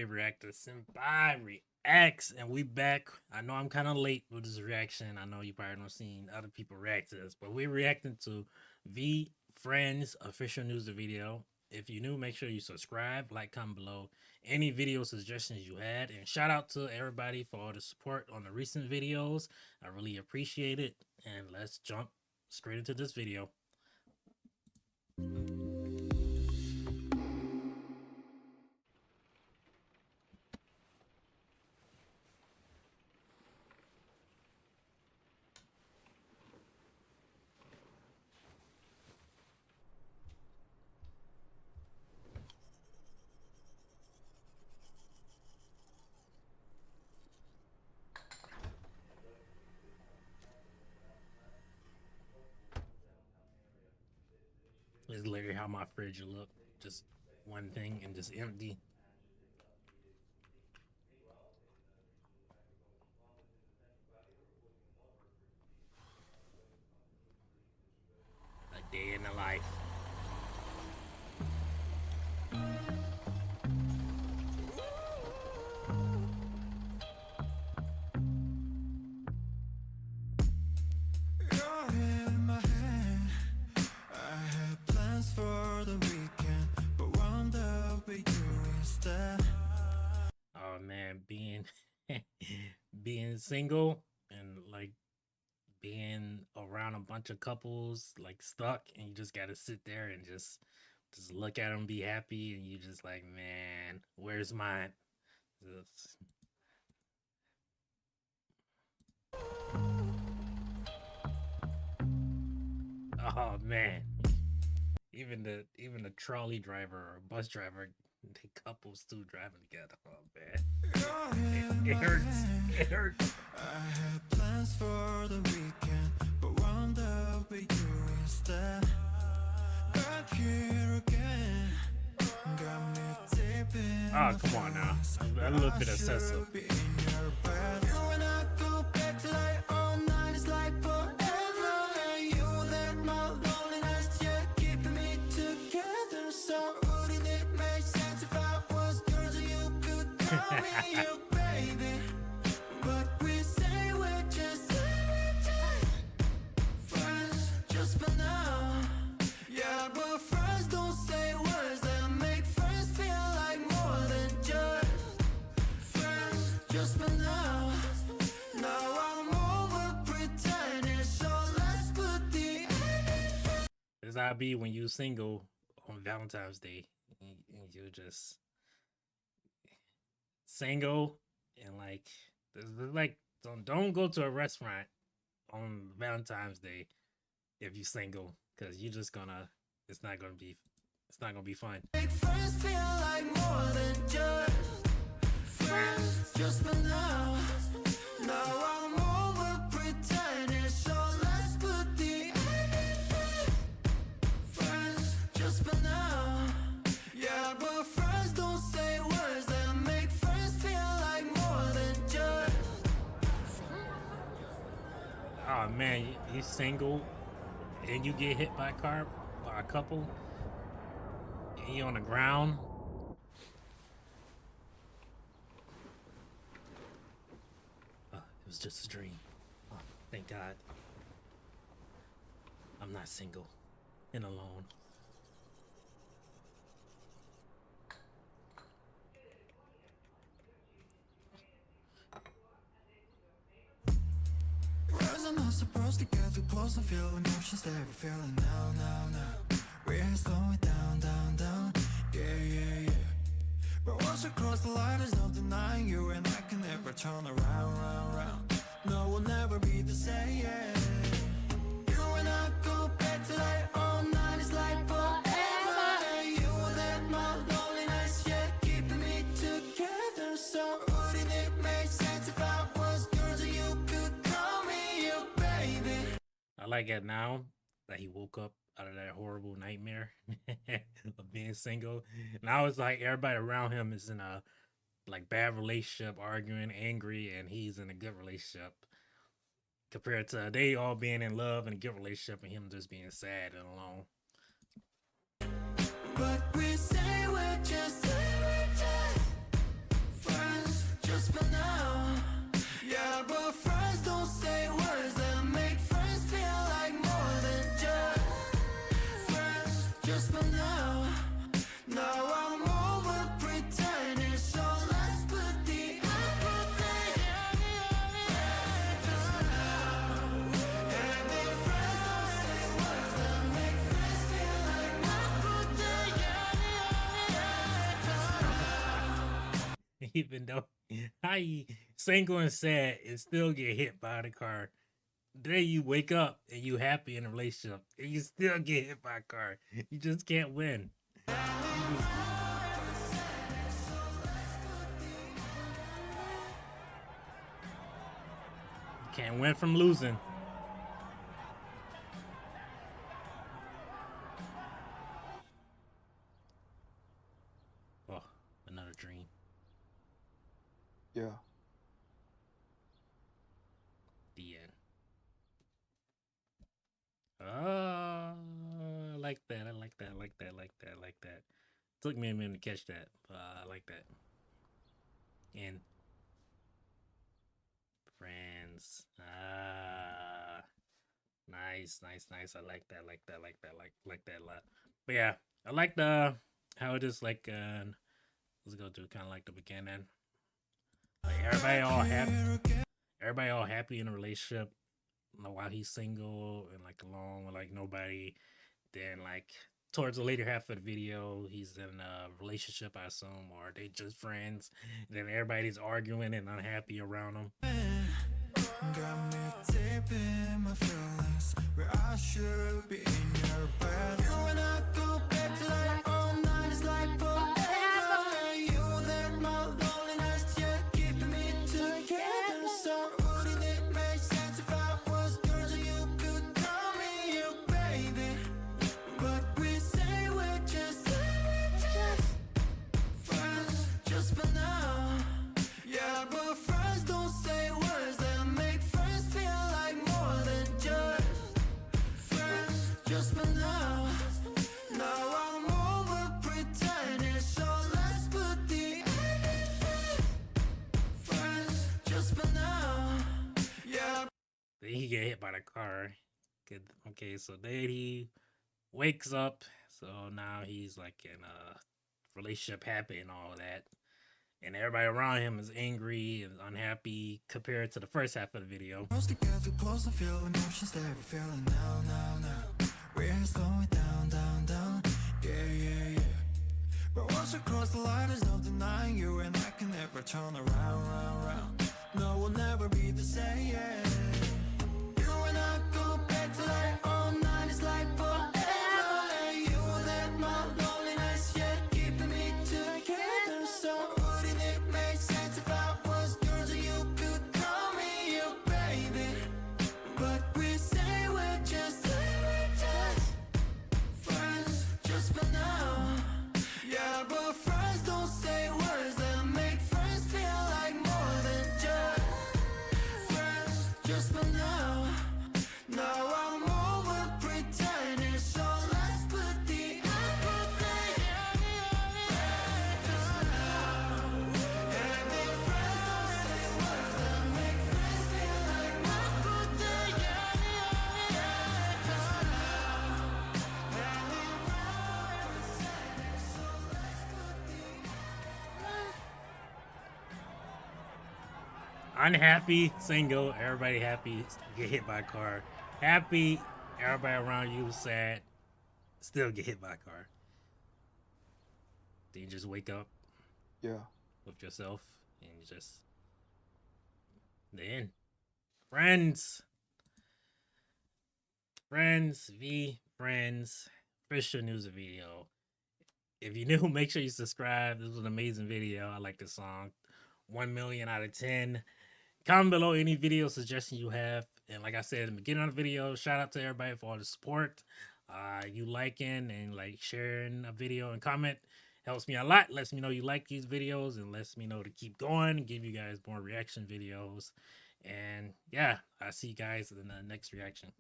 favorite reactor, Senpai Reacts, and we back. I know I'm kind of late with this reaction. I know you probably don't seen other people react to this, but we're reacting to V Friends official news video. If you're new, make sure you subscribe, like, comment below any video suggestions you had, and shout out to everybody for all the support on the recent videos. I really appreciate it, and let's jump straight into this video. This is literally how my fridge look. Just one thing and just empty. A day in the life. Oh man, being single and like being around a bunch of couples like stuck, and you just gotta sit there and just look at them be happy, and you just like, man, where's mine? Oh man, even the trolley driver or bus driver, they couples too driving together. Oh man, it hurts. It hurts. I had plans for the weekend, but wound up with you instead. Back here again, got me deep in. Oh, come on now, a little bit excessive. This how it be when you single on Valentine's Day, and you just single, and like don't go to a restaurant on Valentine's Day if you single, because you just gonna it's not gonna be fun. Make friends feel like more than just friends, just for now. Now I'm over pretending, so let's put the friends just for now. Yeah, but friends don't say words that make friends feel like more than just. Oh man, you single and you get hit by a car by a couple, and you on the ground. It was just a dream. Oh, thank God. I'm not single and alone. I'm not supposed to get too close and feel emotions that we're feeling now. We're slowing down, yeah. But once you cross the line, there's no denying you, and I can never turn around. No, we'll never be the same, yeah. You and I go back to like all night, it's like forever. You let my loneliness, yeah, keeping me together. So wouldn't it make sense if I was yours and you could call me your baby? I like it now that he woke up out of that horrible nightmare of being single. Now it's like everybody around him is in a like bad relationship, arguing, angry, and he's in a good relationship. Compared to they all being in love and a good relationship, and him just being sad and alone. But we say we're just Even though how you single and sad and still get hit by the car. Then you wake up and you happy in a relationship and you still get hit by a car. You just can't win. You can't win from losing. Oh, another dream. Yeah. The end. Oh, I like that. I like that. I like that. I like that. I like that. Took me a minute to catch that, but I like that. And friends. Nice, nice, nice. I like that. Like that. Like that. Like that a lot. But yeah, I like the how it is like. Let's go to kind of like the beginning. Like everybody all happy in a relationship. While he's single and like alone with like nobody. Then like towards the later half of the video, he's in a relationship, I assume, or they just friends. Then everybody's arguing and unhappy around him. Got me deep in my feelings, where I should be in your bed. You and I go back to like all night, it's like forever. You there, my loneliness, yeah, keeping me together. So wouldn't it make sense if I was yours and you could call me your baby? But we say we're just friends, just for now. Yeah, but friends don't say words that make friends feel like more than just friends, just for now. Now I'm over pretending, so let's put the friends, just for now. Yeah. Then he get hit by the car. Good. Okay, so then he wakes up. So now he's like in a relationship happy and all that. And everybody around him is angry and unhappy compared to the first half of the video. Close together, close to feel emotions that we're feeling now. We're slowing down, yeah. But once we cross the line, there's no denying you, and I can never turn around. No, we'll never be the same, yeah. You and I go back to like all night, it's like forever. You let my loneliness, yeah, keeping me together. So wouldn't it make sense if I was yours and you could call me your baby? But we say we're just friends, just for now. Yeah, but friends don't say words that make friends feel like more than just friends, just for now. Now I'm over pretending, so let's put the everything just for now. And if friends don't say words that make friends feel like let's put the just for now. And if pretending, so let's put the Unhappy, single, everybody happy, get hit by a car. Happy, everybody around you sad, still get hit by a car. Then you just wake up Yeah. with yourself and you just the end. Friends. V Friends. Official news video. If you're new, make sure you subscribe. This was an amazing video. I like this song. 1 million out of 10. Comment below any video suggestions you have. And like I said in the beginning of the video, shout out to everybody for all the support. You liking and like sharing a video and comment helps me a lot. Lets me know you like these videos and lets me know to keep going and give you guys more reaction videos. And yeah, I'll see you guys in the next reaction.